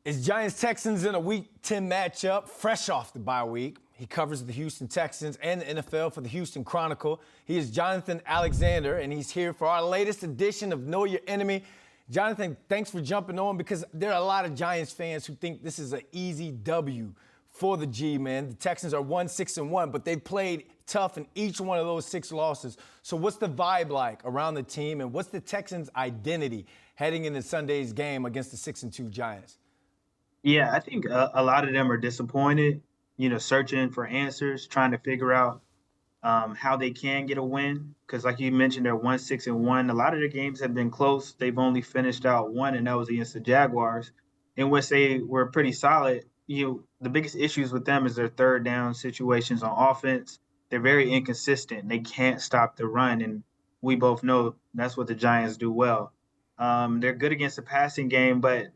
It's Giants-Texans in a Week 10 matchup, fresh off the bye week. He covers the Houston Texans and the NFL for the Houston Chronicle. He is Jonathan Alexander, and he's here for our latest edition of Know Your Enemy. Jonathan, thanks for jumping on because there are a lot of Giants fans who think this is an easy W for the G, man. The Texans are 1-6-1, but they've played tough in each one of those 6 losses. So what's the vibe like around the team, and what's the Texans' identity heading into Sunday's game against the 6-2 Giants? Yeah, I think a lot of them are disappointed, searching for answers, trying to figure out how they can get a win. Because, like you mentioned, they're 1-6-1. A lot of their games have been close. They've only finished out one, and that was against the Jaguars, in which they were pretty solid. The biggest issues with them is their third down situations on offense. They're very inconsistent. They can't stop the run, and we both know that's what the Giants do well. They're good against the passing game, but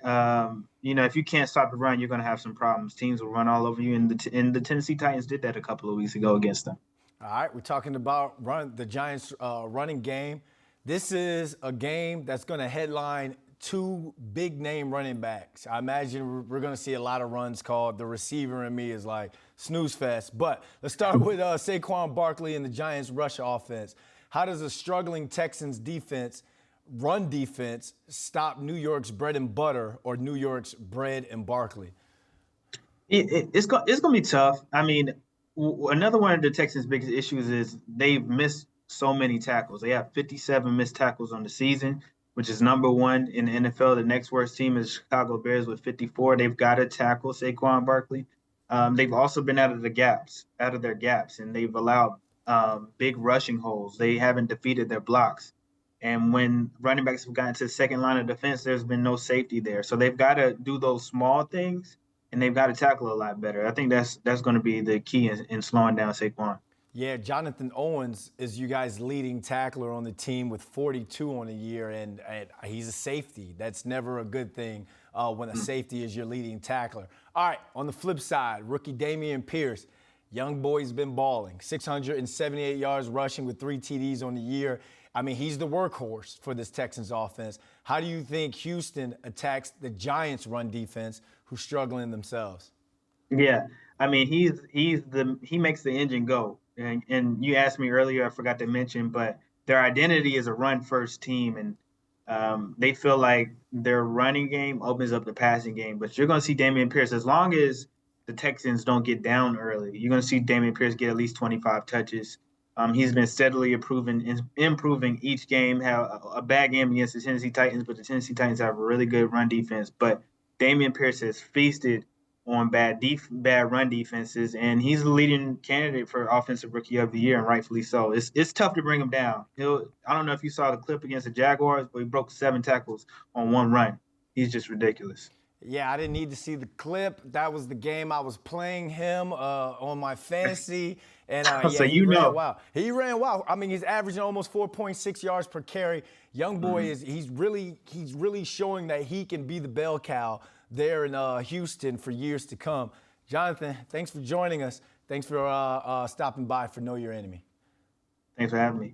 if you can't stop the run, you're going to have some problems. Teams will run all over you, and the Tennessee Titans did that a couple of weeks ago against them. All right, we're talking about the Giants' running game. This is a game that's going to headline 2 big-name running backs. I imagine we're going to see a lot of runs called. The receiver in me is like snooze fest. But let's start with Saquon Barkley and the Giants' rush offense. How does a struggling Texans run defense stop New York's bread and butter or New York's bread and Barkley? It's going to be tough. I mean, another one of the Texans' biggest issues is they've missed so many tackles. They have 57 missed tackles on the season, which is number 1 in the NFL. The next worst team is Chicago Bears with 54. They've got to tackle Saquon Barkley. They've also been out of their gaps, and they've allowed big rushing holes. They haven't defeated their blocks. And when running backs have gotten to the second line of defense, there's been no safety there. So they've got to do those small things, and they've got to tackle a lot better. I think that's going to be the key in slowing down Saquon. Yeah, Jonathan Owens is you guys' leading tackler on the team with 42 on the year, and he's a safety. That's never a good thing when a safety is your leading tackler. All right, on the flip side, rookie Dameon Pierce. Young boy's been balling. 678 yards rushing with 3 TDs on the year. I mean, he's the workhorse for this Texans offense. How do you think Houston attacks the Giants' run defense, who's struggling themselves? Yeah, I mean, he makes the engine go. And you asked me earlier, I forgot to mention, but their identity is a run-first team, and they feel like their running game opens up the passing game. But you're going to see Dameon Pierce, as long as the Texans don't get down early, you're going to see Dameon Pierce get at least 25 touches. He's been steadily improving each game. Had a bad game against the Tennessee Titans, but the Tennessee Titans have a really good run defense. But Dameon Pierce has feasted on bad run defenses, and he's the leading candidate for Offensive Rookie of the Year, and rightfully so. It's tough to bring him down. I don't know if you saw the clip against the Jaguars, but he broke 7 tackles on 1 run. He's just ridiculous. Yeah, I didn't need to see the clip. That was the game I was playing him on my fantasy. And So he ran wild. He ran wild. I mean, he's averaging almost 4.6 yards per carry. Young boy he's really showing that he can be the bell cow there in Houston for years to come. Jonathan, thanks for joining us. Thanks for stopping by for Know Your Enemy. Thanks for having me.